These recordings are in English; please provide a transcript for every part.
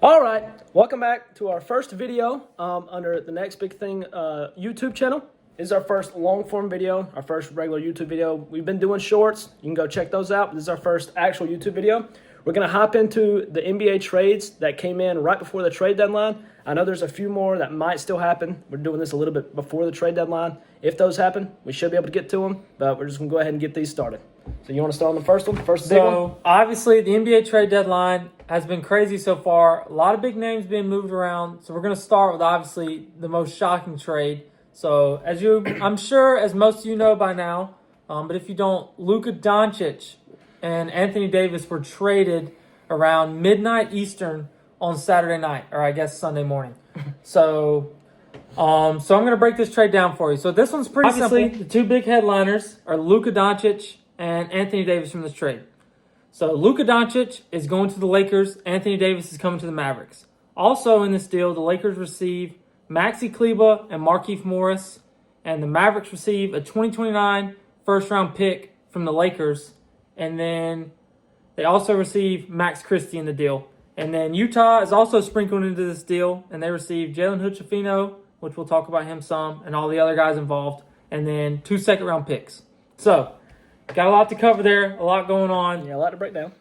All right, welcome back to our first video under the Next Big Thing YouTube channel. This is our first long form video, our first regular YouTube video. We've been doing shorts. You can go check those out. This is our first actual YouTube video. We're going to hop into the NBA trades that came in right before the trade deadline. I know there's a few more that might still happen. We're doing this a little bit before the trade deadline. If those happen, we should be able to get to them, but we're just going to go ahead and get these started. So you want to start on the first one, first big one? So, obviously, the NBA trade deadline has been crazy so far. A lot of big names being moved around. So, we're going to start with, obviously, the most shocking trade. So, I'm sure, as most of you know by now, but if you don't, Luka Doncic and Anthony Davis were traded around midnight Eastern on Saturday night, or I guess Sunday morning. So I'm going to break this trade down for you. So, this one's pretty simple. The two big headliners are Luka Doncic and Anthony Davis from this trade. So Luka Doncic is going to the Lakers. Anthony Davis is coming to the Mavericks. Also in this deal, the Lakers receive Maxi Kleber and Markieff Morris, and the Mavericks receive a 2029 first-round pick from the Lakers, and then they also receive Max Christie in the deal. And then Utah is also sprinkled into this deal, and they receive Jalen Hood-Schifino, which we'll talk about him some, and all the other guys involved, and then 2 second-round picks. So got a lot to cover there, a lot going on. Yeah, a lot to break down.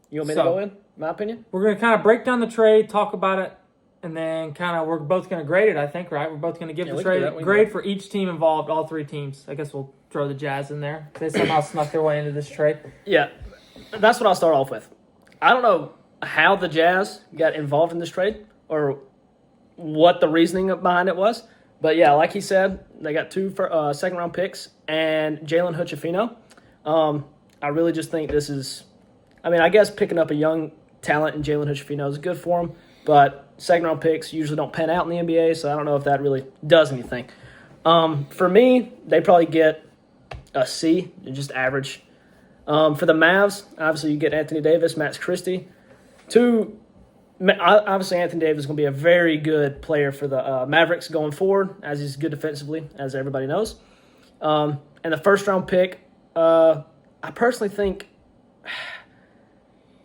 You want me to go in, my opinion? We're going to kind of break down the trade, talk about it, and then we're both going to grade it, I think, right? We're both going to give the trade grade for each team involved, all 3 teams. I guess we'll throw the Jazz in there. They somehow snuck their way into this trade. Yeah, that's what I'll start off with. I don't know how the Jazz got involved in this trade or what the reasoning behind it was. But, yeah, like he said, they got 2 second-round picks and Jalen Hood-Schifino. I really just think this is, I guess picking up a young talent in Jalen Hood-Schifino is good for him, but second-round picks usually don't pan out in the NBA, so I don't know if that really does anything. For me, they probably get a C, just average. For the Mavs, obviously you get Anthony Davis, Max Christie. Obviously Anthony Davis is going to be a very good player for the Mavericks going forward, as he's good defensively, as everybody knows. And the first-round pick, I personally think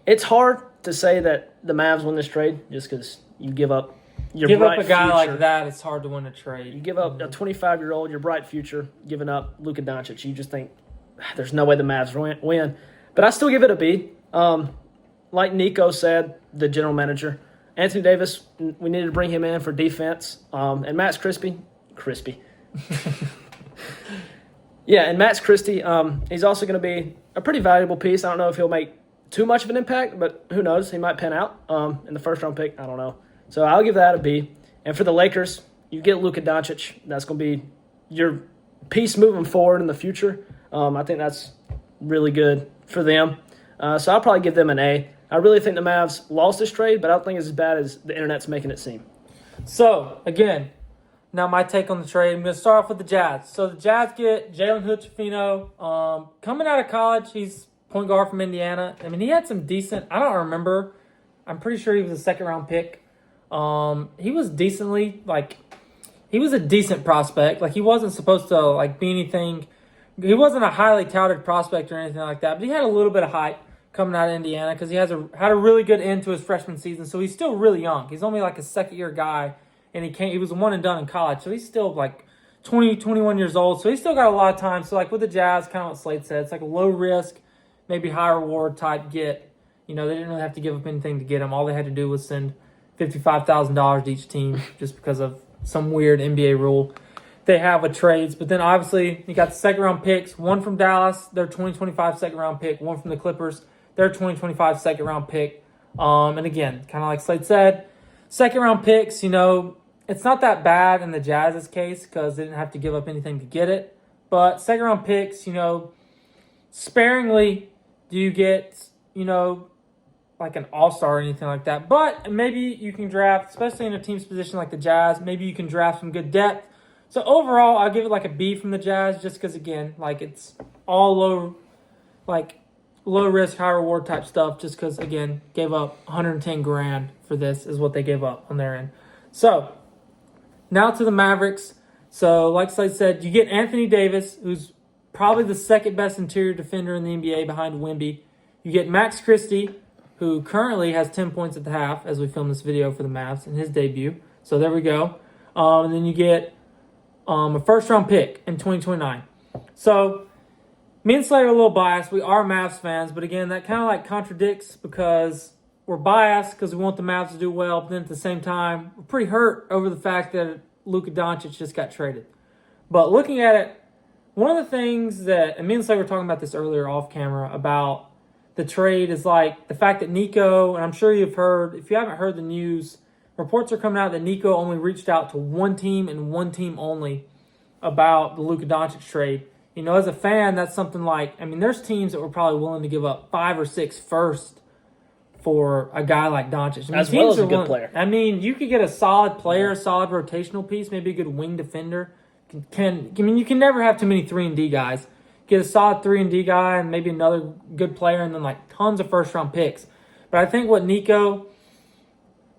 it's hard to say that the Mavs win this trade just because you give up your bright a guy future. Like that, it's hard to win a trade. You give up a 25-year-old, your bright future, giving up Luka Doncic. You just think there's no way the Mavs win. But I still give it a B. Like Nico said, the general manager, Anthony Davis, we needed to bring him in for defense. And Max Christie. Yeah, and Max Christie, he's also going to be a pretty valuable piece. I don't know if he'll make too much of an impact, but who knows? He might pan out in the first-round pick. I don't know. So I'll give that a B. And for the Lakers, you get Luka Doncic. That's going to be your piece moving forward in the future. I think that's really good for them. So I'll probably give them an A. I really think the Mavs lost this trade, but I don't think it's as bad as the internet's making it seem. So, again, now my take on the trade. I'm going to start off with the Jazz. So the Jazz get Jalen Hood-Schifino. Coming out of college, he's point guard from Indiana. He had some decent, I don't remember. I'm pretty sure he was a second-round pick. He was decently, he was a decent prospect. He wasn't supposed to, be anything. He wasn't a highly touted prospect or anything like that, but he had a little bit of hype coming out of Indiana because he had a really good end to his freshman season, so he's still really young. He's only a second-year guy. And he was one and done in college, so he's still 20, 21 years old. So he's still got a lot of time. So with the Jazz, kind of what Slade said, it's a low risk, maybe high reward type get. They didn't really have to give up anything to get him. All they had to do was send $55,000 to each team just because of some weird NBA rule they have with trades. But then obviously you got the second round picks, one from Dallas, their 2025 second round pick, one from the Clippers, their 2025 second round pick. And again, kind of like Slade said, second round picks, it's not that bad in the Jazz's case because they didn't have to give up anything to get it. But second-round picks, sparingly do you get, an all-star or anything like that. But maybe you can draft, especially in a team's position like the Jazz, maybe you can draft some good depth. So overall, I'll give it a B from the Jazz just because, again, it's all low risk, high reward type stuff just because, again, gave up $110,000 for this is what they gave up on their end. So now to the Mavericks. So, like Slade said, you get Anthony Davis, who's probably the second best interior defender in the NBA behind Wemby. You get Max Christie, who currently has 10 points at the half as we film this video for the Mavs in his debut. So there we go. And then you get a first-round pick in 2029. So me and Slater are a little biased. We are Mavs fans, but again, that kind of like contradicts because we're biased because we want the Mavs to do well, but then at the same time, we're pretty hurt over the fact that Luka Doncic just got traded. But looking at it, one of the things that, and me and Slater were talking about this earlier off camera about the trade is like the fact that Nico, and I'm sure you've heard, if you haven't heard the news, reports are coming out that Nico only reached out to one team and one team only about the Luka Doncic trade. You know, as a fan, that's something like, I mean, there's teams that were probably willing to give up 5 or 6 first for a guy like Doncic. I mean, as well as a good willing, player. I mean, you could get a solid player, a solid rotational piece, maybe a good wing defender. I mean, you can never have too many 3-and-D guys. Get a solid 3-and-D guy and maybe another good player and then like tons of first-round picks. But I think what Nico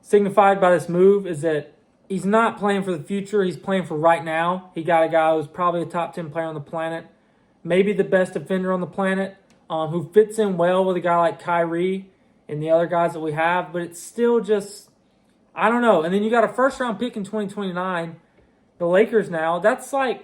signified by this move is that he's not playing for the future. He's playing for right now. He got a guy who's probably a top 10 player on the planet, maybe the best defender on the planet, who fits in well with a guy like Kyrie and the other guys that we have. But it's still just, I don't know. And then you got a first-round pick in 2029. The Lakers now, that's one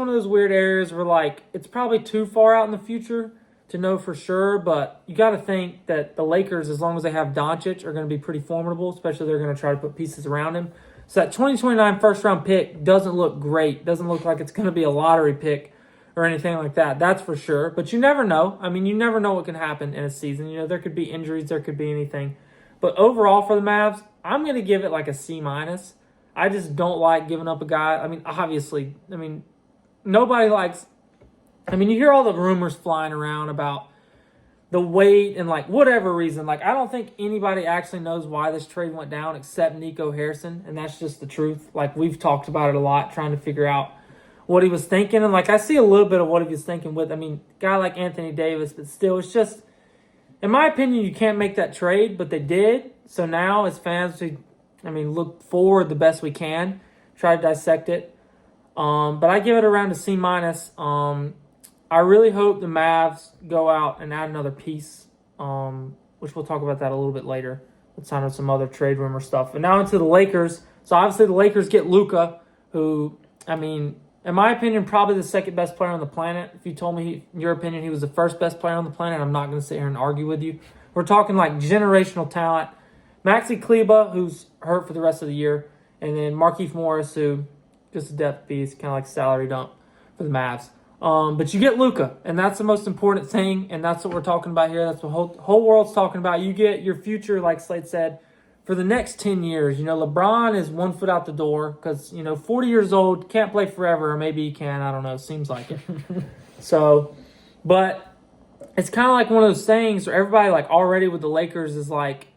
of those weird areas where like it's probably too far out in the future to know for sure, but you got to think that the Lakers, as long as they have Doncic, are going to be pretty formidable, especially they're going to try to put pieces around him. So that 2029 first-round pick doesn't look great. Doesn't look like it's going to be a lottery pick or anything like that. That's for sure. But you never know. I mean, you never know what can happen in a season. You know, there could be injuries. There could be anything. But overall for the Mavs, I'm going to give it like a C-. I just don't like giving up a guy. I mean, obviously, nobody likes. I mean, you hear all the rumors flying around about the weight and like whatever reason. Like, I don't think anybody actually knows why this trade went down except Nico Harrison, and that's just the truth. Like, we've talked about it a lot, trying to figure out what he was thinking, and like I see a little bit of what he was thinking with. I mean, a guy like Anthony Davis, but still, it's just, in my opinion, you can't make that trade, but they did. So now, as fans, look forward the best we can, try to dissect it. But I give it around a C-. I really hope the Mavs go out and add another piece, which we'll talk about that a little bit later. Let's sign up some other trade rumor stuff. But now into the Lakers. So obviously the Lakers get Luka, who, I mean, in my opinion, probably the second best player on the planet. If you told me, in your opinion, he was the first best player on the planet, I'm not going to sit here and argue with you. We're talking like generational talent. Maxi Kleba, who's hurt for the rest of the year, and then Markieff Morris, who just a depth piece, kind of like salary dump for the Mavs. But you get Luka, and that's the most important thing, and that's what we're talking about here. That's what whole world's talking about. You get your future, like Slade said, for the next 10 years. You know, LeBron is 1 foot out the door because, 40 years old, can't play forever, or maybe he can. I don't know. Seems like it. So, but it's kind of like one of those things where everybody, like, already with the Lakers is like,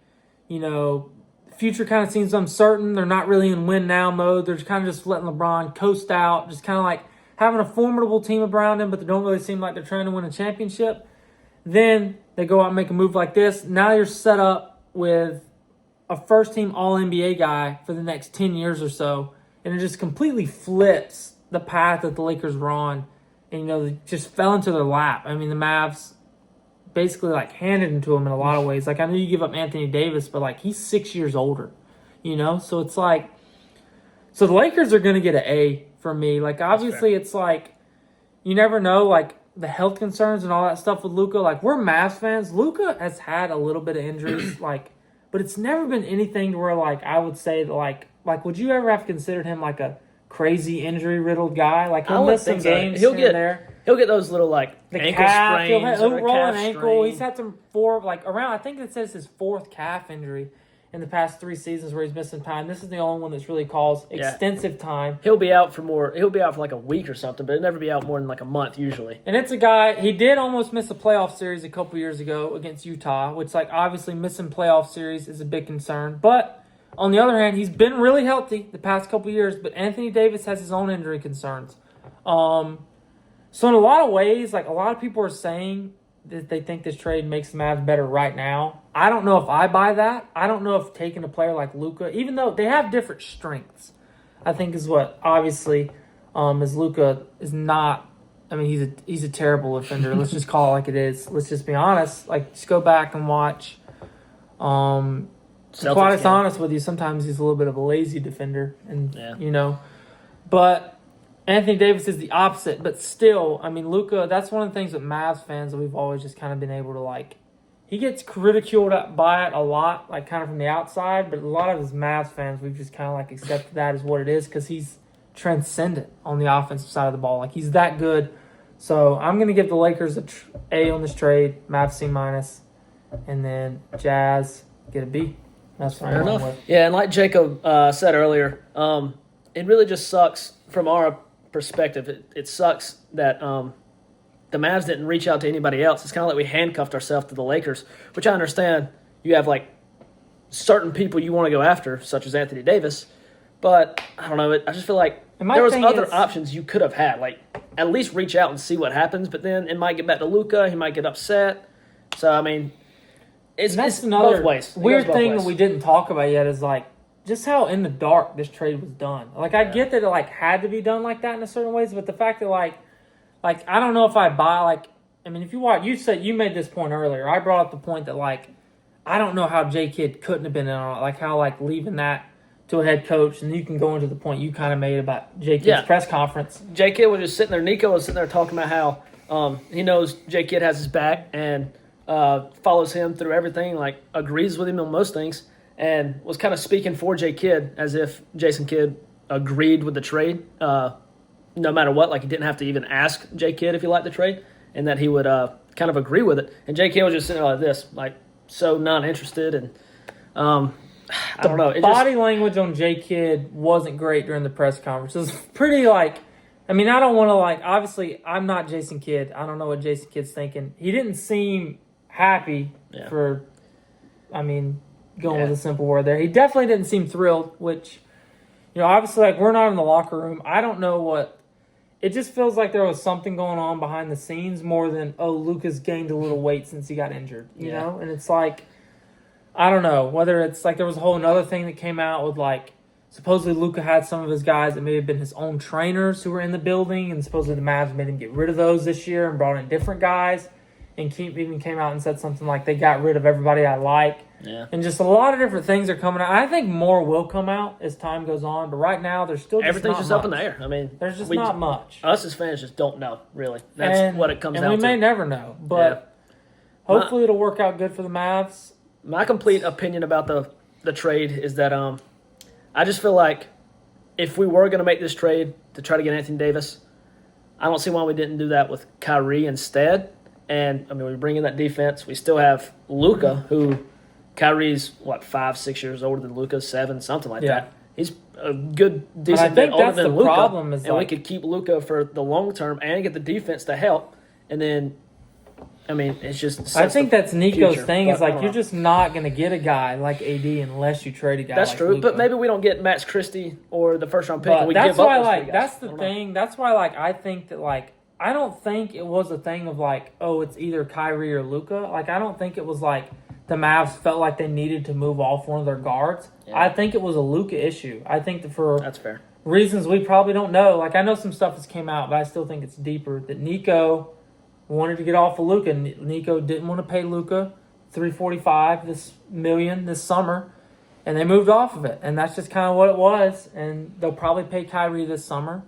future kind of seems uncertain. They're not really in win now mode. They're kind of just letting LeBron coast out, just kind of like having a formidable team around him, but they don't really seem like they're trying to win a championship. Then they go out and make a move like this. Now you're set up with a first-team All-NBA guy for the next 10 years or so, and it just completely flips the path that the Lakers were on, and, they just fell into their lap. I mean, the Mavs basically like handed into him in a lot of ways. Like, I know you give up Anthony Davis, but like he's 6 years older, so it's like, so the Lakers are going to get an A for me. Like, obviously it's like, you never know, like the health concerns and all that stuff with Luka. Like, we're Mavs fans. Luka has had a little bit of injuries, like, but it's never been anything to where like, I would say that like, would you ever have considered him like a crazy injury riddled guy? Like, he'll miss some games here and there. He'll get those little, like, the ankle calf, sprains. He'll roll calf an ankle. strain. He's had some I think it says his 4th calf injury in the past 3 seasons where he's missing time. This is the only one that's really caused extensive time. He'll be out for like a week or something, but he'll never be out more than like a month usually. And it's a guy, he did almost miss a playoff series a couple years ago against Utah, which, like, obviously missing playoff series is a big concern. But on the other hand, he's been really healthy the past couple years, but Anthony Davis has his own injury concerns. So in a lot of ways, like, a lot of people are saying that they think this trade makes the Mavs better right now. I don't know if I buy that. I don't know if taking a player like Luka, even though they have different strengths, I think is what obviously is Luka is not. I mean, he's a terrible defender. Let's just call it like it is. Let's just be honest. Like, just go back and watch To be quite honest with you, sometimes he's a little bit of a lazy defender, and but Anthony Davis is the opposite. But still, I mean, Luka. That's one of the things with Mavs fans that we've always just kind of been able to like. He gets ridiculed by it a lot, like kind of from the outside. But a lot of his Mavs fans, we've just kind of like accepted that as what it is because he's transcendent on the offensive side of the ball. Like he's that good. So I'm gonna give the Lakers A on this trade, Mavs C minus, and then Jazz get a B. That's what I'm going with. Yeah, and like Jacob said earlier, it really just sucks from our perspective. It sucks that the Mavs didn't reach out to anybody else. It's kind of like we handcuffed ourselves to the Lakers, which I understand. You have like certain people you want to go after, such as Anthony Davis, but I don't know. I just feel like there was other options you could have had. Like at least reach out and see what happens, but then it might get back to Luka. He might get upset. So I mean. That's another both ways. Weird thing that we didn't talk about yet is like just how in the dark this trade was done. Like I get that it like had to be done like that in a certain ways, but the fact that like I don't know if I buy like I mean if you watch you made this point earlier. I brought up the point that like I don't know how J Kidd couldn't have been in on it. Like how like leaving that to a head coach, and you can go into the point you kind of made about J Kidd's press conference. J Kidd was just sitting there. Nico was sitting there talking about how he knows J Kidd has his back and. Follows him through everything, like agrees with him on most things, and was kind of speaking for J Kidd as if Jason Kidd agreed with the trade, no matter what. Like he didn't have to even ask J Kidd if he liked the trade, and that he would kind of agree with it. And J Kidd was just sitting there like this, like so not interested. And I don't know. Body language on J Kidd wasn't great during the press conference. It was pretty like. I mean, I don't want to like. Obviously, I'm not Jason Kidd. I don't know what Jason Kidd's thinking. He didn't seem happy for, I mean, going with a simple word there. He definitely didn't seem thrilled, which, obviously, like, we're not in the locker room. I don't know what, it just feels like there was something going on behind the scenes more than, Luka's gained a little weight since he got injured, you know? And it's like, I don't know, whether it's like there was a whole another thing that came out with, like, supposedly Luka had some of his guys that may have been his own trainers who were in the building, and supposedly the Mavs made him get rid of those this year and brought in different guys. And even came out and said something like they got rid of everybody I like. Yeah. And just a lot of different things are coming out. I think more will come out as time goes on. But right now, there's still just everything's just much. Up in the air. I mean, there's just not much. Us as fans just don't know, really. That's what it comes down to. And we may never know. But hopefully it'll work out good for the Mavs. My complete opinion about the trade is that I just feel like if we were going to make this trade to try to get Anthony Davis, I don't see why we didn't do that with Kyrie instead. And, I mean, we bring in that defense. We still have Luka, who Kyrie's, 5-6 years older than Luka, 7, something like that. He's a good, decent bit older than Luka. Problem is and we could keep Luka for the long term and get the defense to help. And then, I mean, it's just. I think that's Nico's thing is like you're just not going to get a guy like AD unless you trade a guy. That's like true, Luka. but maybe we don't get Max Christie or the first round pick. And we that's give up why, those like, guys. that's the thing. That's why, like, I think that, like. I don't think it was a thing of like, it's either Kyrie or Luka. Like, I don't think it was like the Mavs felt like they needed to move off one of their guards. Yeah. I think it was a Luka issue. I think that for that's fair reasons we probably don't know. Like, I know some stuff has came out, but I still think it's deeper. That Nico wanted to get off of Luka. Nico didn't want to pay Luka $345 million this summer, and they moved off of it. And that's just kind of what it was. And they'll probably pay Kyrie this summer.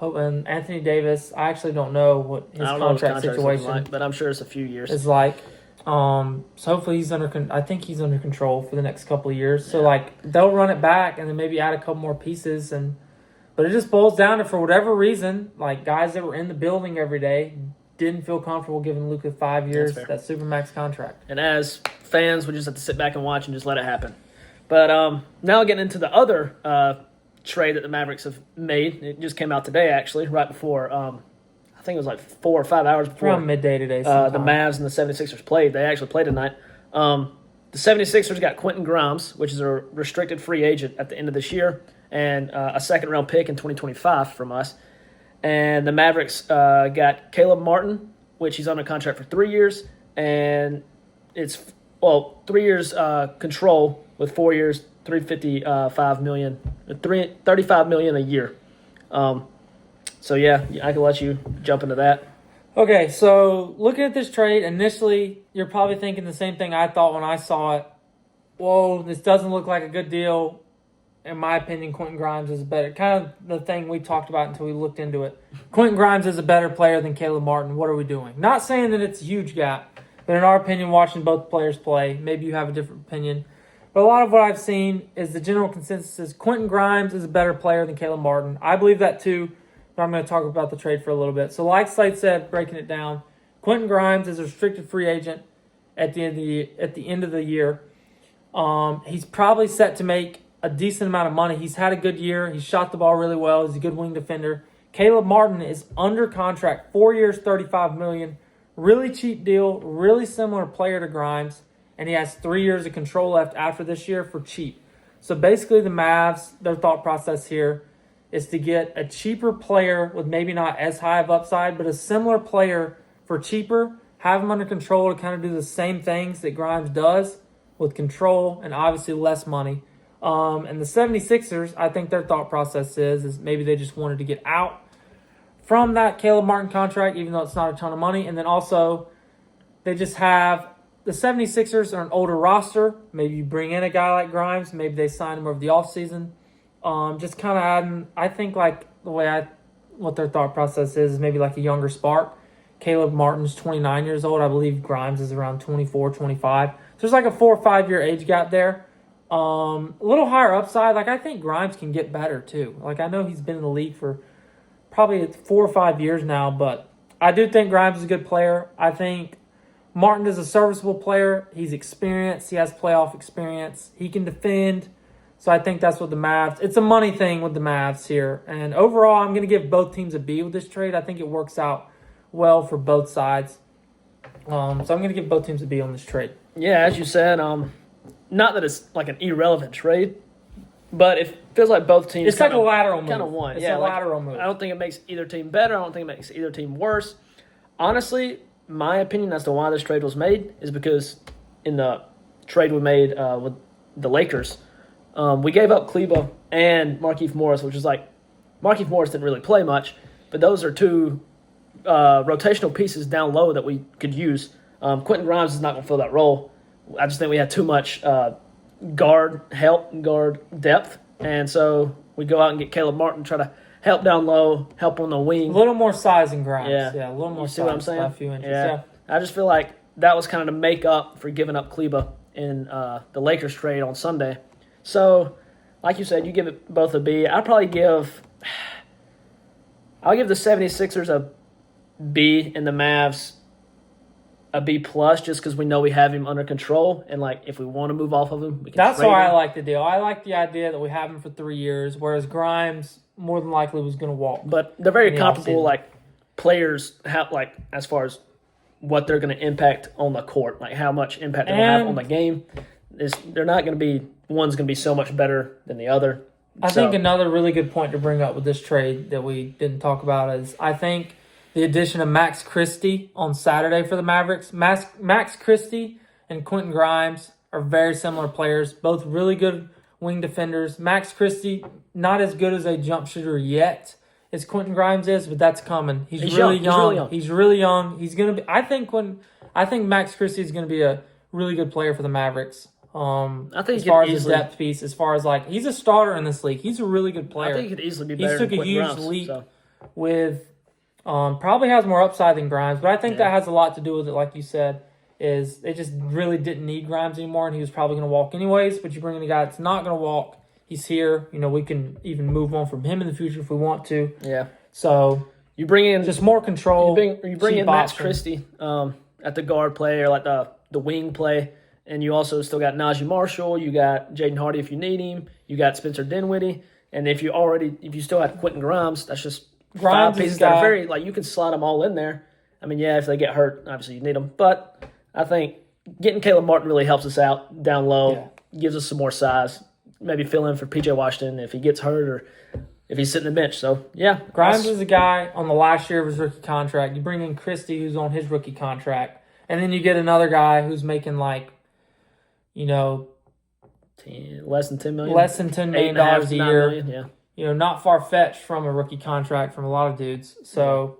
And Anthony Davis, I actually don't know what his contract situation like, but I'm sure it's a few years. Is like. So hopefully he's I think he's under control for the next couple of years. So like they'll run it back and then maybe add a couple more pieces but it just boils down to, for whatever reason, like guys that were in the building every day didn't feel comfortable giving Luka 5 years that Supermax contract. And as fans, we just have to sit back and watch and just let it happen. But now getting into the other trade that the Mavericks have made. It just came out today, actually, right before, I think it was like 4 or 5 hours before. Around midday today. The Mavs and the 76ers played. They actually played tonight. The 76ers got Quentin Grimes, which is a restricted free agent at the end of this year, and a second-round pick in 2025 from us. And the Mavericks got Caleb Martin, which he's under contract for 3 years, and it's, 3 years control with 4 years, $35 million a year. So yeah, I can let you jump into that. Okay, so looking at this trade, initially you're probably thinking the same thing I thought when I saw it. whoa, this doesn't look like a good deal. In my opinion, Quentin Grimes is better. Kind of the thing we talked about until we looked into it. Quentin Grimes is a better player than Caleb Martin. What are we doing? Not saying that it's a huge gap, but in our opinion, watching both players play, maybe you have a different opinion. But a lot of what I've seen is the general consensus is Quentin Grimes is a better player than Caleb Martin. I believe that too, but I'm going to talk about the trade for a little bit. So like Slade said, breaking it down, Quentin Grimes is a restricted free agent at the end of the year. He's probably set to make a decent amount of money. He's had a good year. He shot the ball really well. He's a good wing defender. Caleb Martin is under contract, 4 years, $35 million. Really cheap deal, really similar player to Grimes, and he has 3 years of control left after this year for cheap. So basically the Mavs, their thought process here is to get a cheaper player with maybe not as high of upside, but a similar player for cheaper, have him under control to kind of do the same things that Grimes does with control and obviously less money. And the 76ers, I think their thought process is maybe they just wanted to get out from that Caleb Martin contract, even though it's not a ton of money. And then also, they just have the 76ers are an older roster. Maybe you bring in a guy like Grimes. Maybe they sign him over the offseason. Just kind of adding, I think like what their thought process is maybe like a younger spark. Caleb Martin's 29 years old. I believe Grimes is around 24, 25. So there's like a 4 or 5 year age gap there. A little higher upside. Like I think Grimes can get better too. Like I know he's been in the league for probably 4 or 5 years now, but I do think Grimes is a good player. I think Martin is a serviceable player. He's experienced. He has playoff experience. He can defend. So I think that's what the Mavs, it's a money thing with the Mavs here. And overall, I'm going to give both teams a B with this trade. I think it works out well for both sides. So I'm going to give both teams a B on this trade. Yeah, as you said, not that it's like an irrelevant trade, but it feels like both teams It's like a lateral move. Kind of won. It's Yeah, a lateral move. I don't think it makes either team better. I don't think it makes either team worse. Honestly, my opinion as to why this trade was made is because in the trade we made with the Lakers, we gave up Kleba and Markieff Morris, which is like Markieff Morris didn't really play much, but those are two rotational pieces down low that we could use. Quentin Grimes is not going to fill that role. I just think we had too much guard help and guard depth, and so we go out and get Caleb Martin, try to help down low, help on the wing. A little more size in Grimes. Yeah, a little more you size. see what I'm saying? By a few inches. Yeah. Yeah. I just feel like that was kind of to make up for giving up Kleba in the Lakers trade on Sunday. So, like you said, you give it both a B. I'll give the 76ers a B and the Mavs a B plus, just because we know we have him under control, and like if we want to move off of him, we can. That's trade why him. I like the deal. I like the idea that we have him for 3 years, whereas Grimes more than likely was going to walk. But they're very in the comparable, offseason. like players have like as far as what they're going to impact on the court, like how much impact they're going to have on the game. They're not going to be one's going to be so much better than the other. I think another really good point to bring up with this trade that we didn't talk about is I think the addition of Max Christie on Saturday for the Mavericks. Max Christie and Quentin Grimes are very similar players, both really good wing defenders. Max Christie, not as good as a jump shooter yet as Quentin Grimes is, but that's coming. He's really young. He's really young. He's gonna be. I think Max Christie is gonna be a really good player for the Mavericks. I think as far as his depth piece, as far as like he's a starter in this league. He's a really good player. I think he could easily be better. He took than a Quentin huge Grimes, leap so. with probably has more upside than Grimes, but I think that has a lot to do with it. Like you said, is they just really didn't need Grimes anymore, and he was probably going to walk anyways. But you bring in a guy that's not going to walk. He's here. You know, we can even move on from him in the future if we want to. Yeah. So you bring in just more control. You bring in Max Christie at the guard play or like the wing play, and you also still got Najee Marshall. You got Jaden Hardy if you need him. You got Spencer Dinwiddie, and if you still have Quentin Grimes, that's just Grimes five pieces that are very like you can slide them all in there. I mean, yeah, if they get hurt, obviously you need them, but I think getting Caleb Martin really helps us out down low, gives us some more size. Maybe fill in for PJ Washington if he gets hurt or if he's sitting the bench. So, yeah. Grimes is a guy on the last year of his rookie contract. You bring in Christie, who's on his rookie contract, and then you get another guy who's making like, less than $10 million. Less than $10 million a year. Million, yeah. Not far-fetched from a rookie contract from a lot of dudes. So,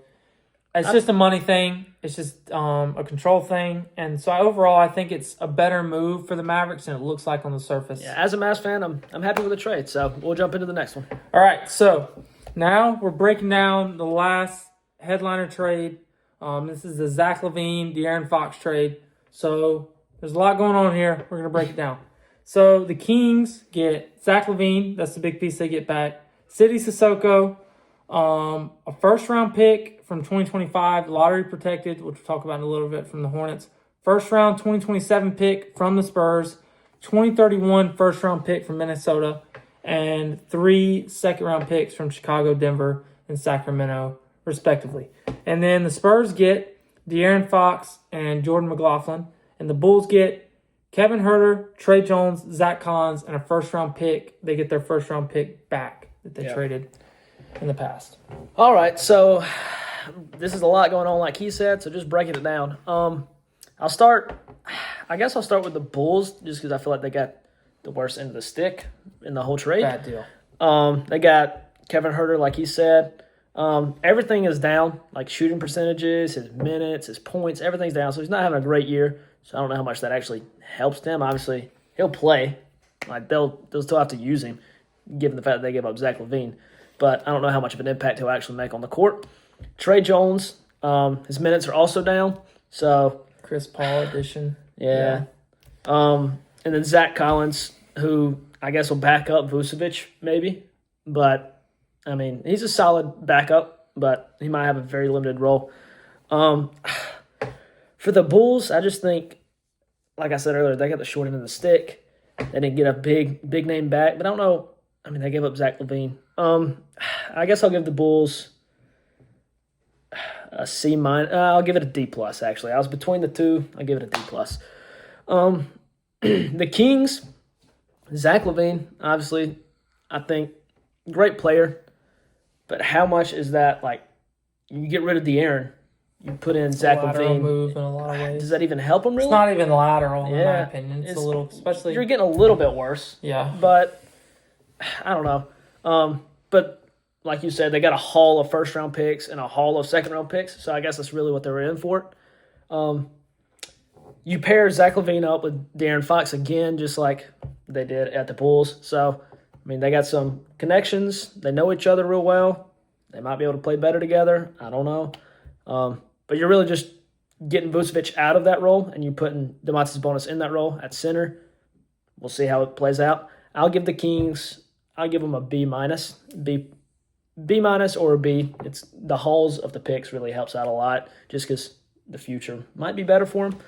It's just a money thing. It's just a control thing. And so overall, I think it's a better move for the Mavericks than it looks like on the surface. Yeah, as a Mavs fan, I'm happy with the trade. So we'll jump into the next one. All right, so now we're breaking down the last headliner trade. This is the Zach LaVine, De'Aaron Fox trade. So there's a lot going on here. We're going to break it down. So the Kings get Zach LaVine. That's the big piece they get back. City Sissoko, a first-round pick from 2025, lottery protected, which we'll talk about in a little bit from the Hornets. First-round 2027 pick from the Spurs. 2031 first-round pick from Minnesota. And 3 second-round picks from Chicago, Denver, and Sacramento, respectively. And then the Spurs get De'Aaron Fox and Jordan McLaughlin. And the Bulls get Kevin Huerter, Trey Jones, Zach Collins, and a first-round pick. They get their first-round pick back that they traded in the past. All right, so this is a lot going on, like he said, so just breaking it down. I'll start with the Bulls just because I feel like they got the worst end of the stick in the whole trade. Bad deal. They got Kevin Huerter, like he said. Everything is down, like shooting percentages, his minutes, his points, everything's down. So he's not having a great year. So I don't know how much that actually helps them. Obviously, he'll play. Like they'll still have to use him, given the fact that they gave up Zach LaVine. But I don't know how much of an impact he'll actually make on the court. Trey Jones, his minutes are also down. So Chris Paul edition. Yeah. And then Zach Collins, who I guess will back up Vucevic maybe. But, I mean, he's a solid backup, but he might have a very limited role. For the Bulls, I just think, like I said earlier, they got the short end of the stick. They didn't get a big name back. But I don't know. I mean, they gave up Zach LaVine. I guess I'll give the Bulls a C-. I'll give it a D+, actually. I was between the two. I'll give it a D+. The Kings, Zach LaVine, obviously, I think, great player. But how much is that, like, you get rid of De'Aaron, you put in Zach LaVine. Move in a lot of ways. Does that even help him, really? It's not even lateral, in my opinion. It's a little, especially... You're getting a little bit worse. Yeah. But, I don't know. But, like you said, they got a haul of first-round picks and a haul of second-round picks, so I guess that's really what they were in for. You pair Zach LaVine up with De'Aaron Fox again, just like they did at the Bulls. So, I mean, they got some connections. They know each other real well. They might be able to play better together. I don't know. But you're really just getting Vucevic out of that role, and you're putting Domantas Sabonis in that role at center. We'll see how it plays out. I'll give the Kings, I'll give them a B-, B- or a B. It's the hauls of the picks really helps out a lot, just because the future might be better for them.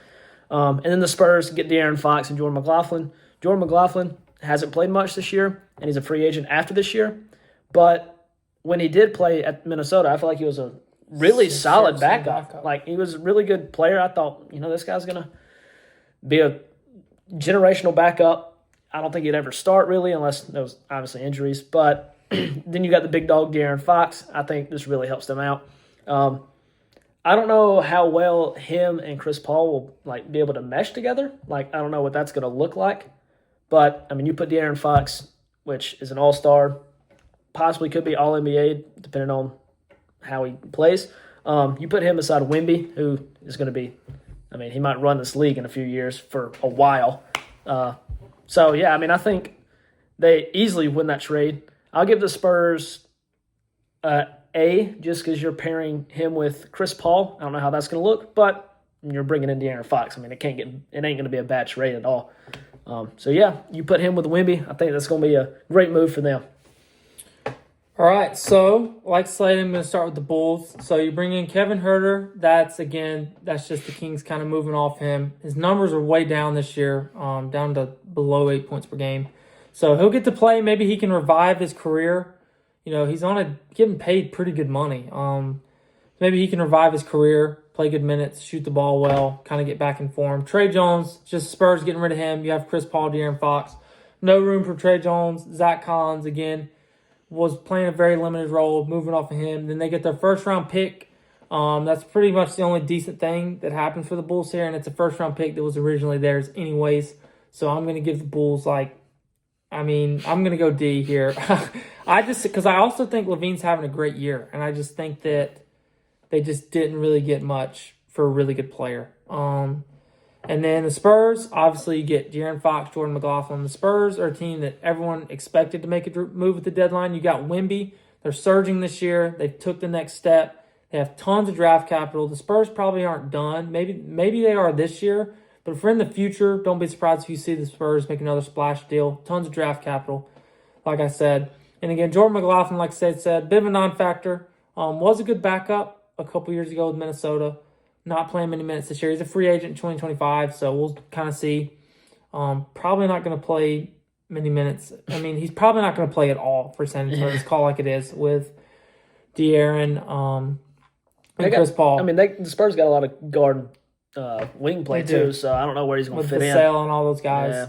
And then the Spurs get De'Aaron Fox and Jordan McLaughlin. Jordan McLaughlin hasn't played much this year, and he's a free agent after this year. But when he did play at Minnesota, I feel like he was a really solid backup. Like, he was a really good player. I thought, this guy's going to be a generational backup. I don't think he'd ever start, really, unless there was obviously injuries. But then you got the big dog, De'Aaron Fox. I think this really helps them out. I don't know how well him and Chris Paul will be able to mesh together. I don't know what that's going to look like. But, I mean, you put De'Aaron Fox, which is an all-star, possibly could be all-NBA, depending on how he plays. You put him beside Wemby, who is going to be, he might run this league in a few years for a while. So, yeah, I think they easily win that trade. I'll give the Spurs A, just because you're pairing him with Chris Paul. I don't know how that's going to look, but you're bringing in De'Aaron Fox. It ain't going to be a bad trade at all. So, yeah, you put him with Wemby. I think that's going to be a great move for them. All right, so like Slade, I'm going to start with the Bulls. So you bring in Kevin Huerter. That's just the Kings kind of moving off him. His numbers are way down this year, down to below 8 points per game. So he'll get to play. Maybe he can revive his career. He's getting paid pretty good money. Maybe he can revive his career, play good minutes, shoot the ball well, kind of get back in form. Trey Jones, just Spurs getting rid of him. You have Chris Paul, De'Aaron Fox. No room for Trey Jones. Zach Collins, again, was playing a very limited role, moving off of him. Then they get their first-round pick. That's pretty much the only decent thing that happened for the Bulls here, and it's a first-round pick that was originally theirs anyways. So I'm going to give the Bulls, I'm going to go D here. Because I also think LaVine's having a great year, and I just think that They just didn't really get much for a really good player. And then the Spurs, obviously you get De'Aaron Fox, Jordan McLaughlin. The Spurs are a team that everyone expected to make a move at the deadline. You got Wemby. They're surging this year. They took the next step. They have tons of draft capital. The Spurs probably aren't done. Maybe they are this year. But if we're in the future, don't be surprised if you see the Spurs make another splash deal. Tons of draft capital, like I said. And again, Jordan McLaughlin, like I said, bit of a non-factor. Was a good backup a couple years ago with Minnesota. Not playing many minutes this year. He's a free agent in 2025, so we'll kind of see. Probably not going to play many minutes. I mean, he's probably not going to play at all for San Antonio. It's called like it is with De'Aaron and Chris Paul. I mean, the Spurs got a lot of guard wing play too, so I don't know where he's going to fit in. With Vassell and all those guys. Yeah.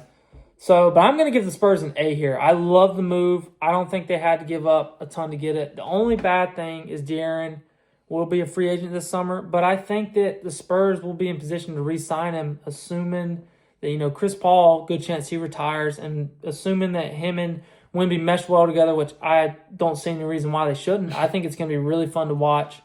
So, but I'm going to give the Spurs an A here. I love the move. I don't think they had to give up a ton to get it. The only bad thing is De'Aaron will be a free agent this summer, but I think that the Spurs will be in position to re-sign him, assuming that, Chris Paul, good chance he retires, and assuming that him and Wemby mesh well together, which I don't see any reason why they shouldn't. I think it's going to be really fun to watch.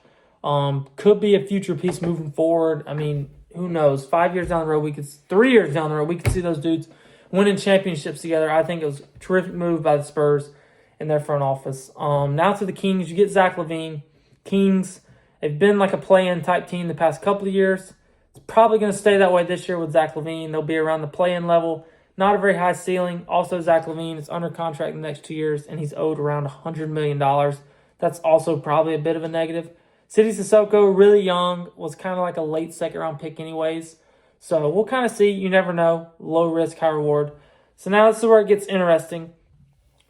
Could be a future piece moving forward. I mean, who knows? 5 years down the road, 3 years down the road, we could see those dudes winning championships together. I think it was a terrific move by the Spurs in their front office. Now to the Kings, you get Zach LaVine. Kings, they've been like a play-in type team the past couple of years. It's probably going to stay that way this year with Zach LaVine. They'll be around the play-in level. Not a very high ceiling. Also, Zach LaVine is under contract in the next 2 years, and he's owed around $100 million. That's also probably a bit of a negative. City Sissoko, really young, was kind of like a late second-round pick anyways. So we'll kind of see. You never know. Low risk, high reward. So now this is where it gets interesting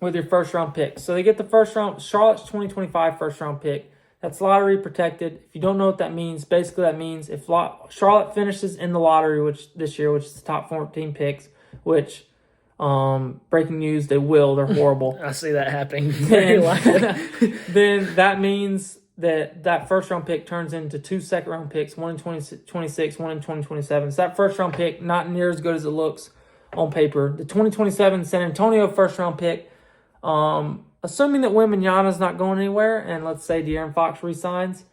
with your first-round pick. So they get the first round, Charlotte's 2025 first-round pick. That's lottery protected. If you don't know what that means, basically that means if Charlotte finishes in the lottery this year, which is the top 14 picks, which, breaking news, they will. They're horrible. I see that happening. Then that means that first-round pick turns into 2 second-round picks, one in 2026, one in 2027. So that first-round pick, not near as good as it looks on paper. The 2027 San Antonio first-round pick, assuming that Wembanyama's not going anywhere, and let's say De'Aaron Fox resigns,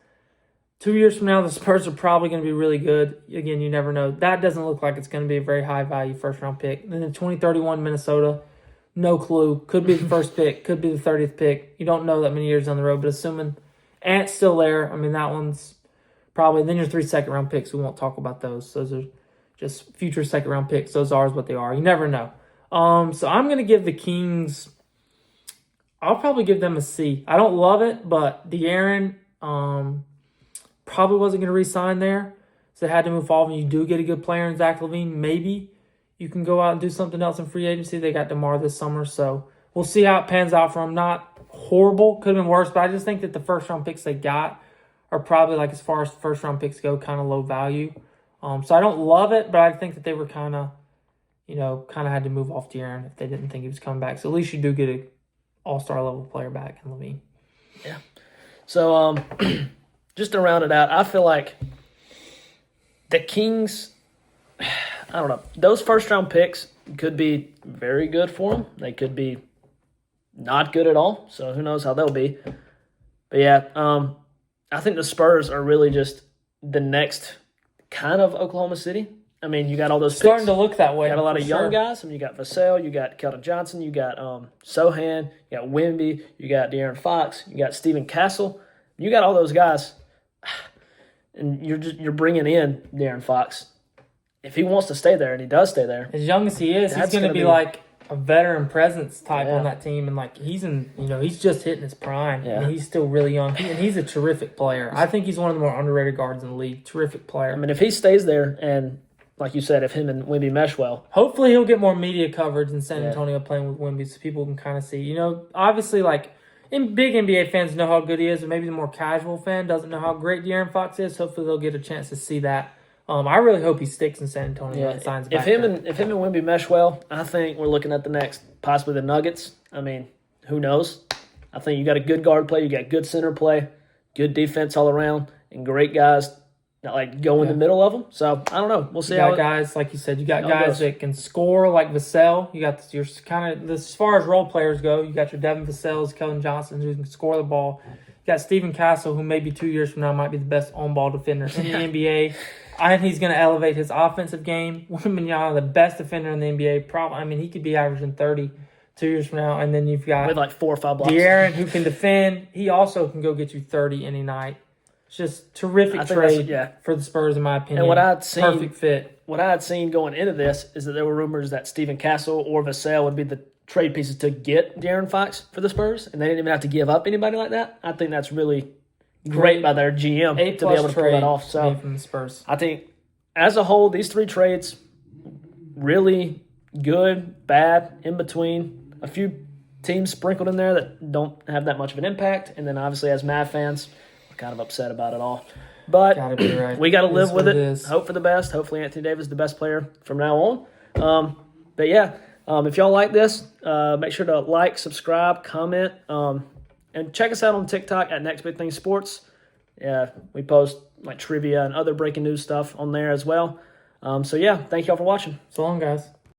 2 years from now, the Spurs are probably going to be really good. Again, you never know. That doesn't look like it's going to be a very high-value first-round pick. Then the 2031 Minnesota, no clue. Could be the first pick. Could be the 30th pick. You don't know that many years down the road, but assuming Ant's still there, I mean, that one's probably. Then your 3 second-round picks, we won't talk about those. Those are just future second-round picks. Those are what they are. You never know. So I'm going to give the Kings, I'll probably give them a C. I don't love it, but De'Aaron probably wasn't going to re-sign there. So they had to move forward. And you do get a good player in Zach LaVine. Maybe you can go out and do something else in free agency. They got DeMar this summer, so we'll see how it pans out for them. Not horrible. Could have been worse, but I just think that the first-round picks they got are probably, like, as far as first-round picks go, kind of low value. So I don't love it, but I think that they were kind of had to move off De'Aaron if they didn't think he was coming back. So at least you do get a all-star level player back in LaVine. Yeah. So just to round it out, I feel like the Kings, I don't know, those first-round picks could be very good for them. They could be not good at all, so who knows how they'll be. But yeah, I think the Spurs are really just the next kind of Oklahoma City. I mean, you got all those starting picks. to look that way. You got a lot of young guys. I mean, you got Vassell, you got Keldon Johnson, you got Sohan, you got Wemby, you got De'Aaron Fox, you got Stephen Castle. You got all those guys, and you're bringing in De'Aaron Fox. If he wants to stay there, and he does stay there, as young as he is, he's going to be like a veteran presence type on that team, and like he's just hitting his prime, and he's still really young, and he's a terrific player. I think he's one of the more underrated guards in the league. Terrific player. I mean, if he stays there, and like you said, if him and Wemby mesh well, hopefully he'll get more media coverage in San Antonio playing with Wemby, so people can kind of see. Obviously, like big NBA fans know how good he is, and maybe the more casual fan doesn't know how great De'Aaron Fox is. Hopefully they'll get a chance to see that. I really hope he sticks in San Antonio and signs back. If him and Wemby mesh well, I think we're looking at the next, possibly the Nuggets. I mean, who knows? I think you got a good guard play, you got good center play, good defense all around, and great guys that like go in the middle of them. So I don't know. We'll see. You got guys like you said. You got guys that can score like Vassell. You got your kind of as far as role players go. You got your Devin Vassells, Keldon Johnson who can score the ball. You got Steven Castle, who maybe 2 years from now might be the best on-ball defender in the NBA. I think he's going to elevate his offensive game. Wembanyama, the best defender in the NBA. He could be averaging 30 2 years from now. And then you've got with like 4 or 5 blocks. De'Aaron, who can defend. He also can go get you 30 any night. It's just terrific trade for the Spurs, in my opinion. And what I'd seen, perfect fit. What I had seen going into this is that there were rumors that Steven Castle or Vassell would be the trade pieces to get De'Aaron Fox for the Spurs, and they didn't even have to give up anybody like that. I think that's really great by their GM to be able to pull that off. So from the Spurs. I think as a whole, these 3 trades really good, bad, in between. A few teams sprinkled in there that don't have that much of an impact, and then obviously as Mavs fans, we're kind of upset about it all. But we got to live with it. Hope for the best. Hopefully Anthony Davis is the best player from now on. If y'all like this, make sure to like, subscribe, comment, and check us out on TikTok at Next Big Thing Sports. Yeah, we post like trivia and other breaking news stuff on there as well. Thank y'all for watching. So long, guys.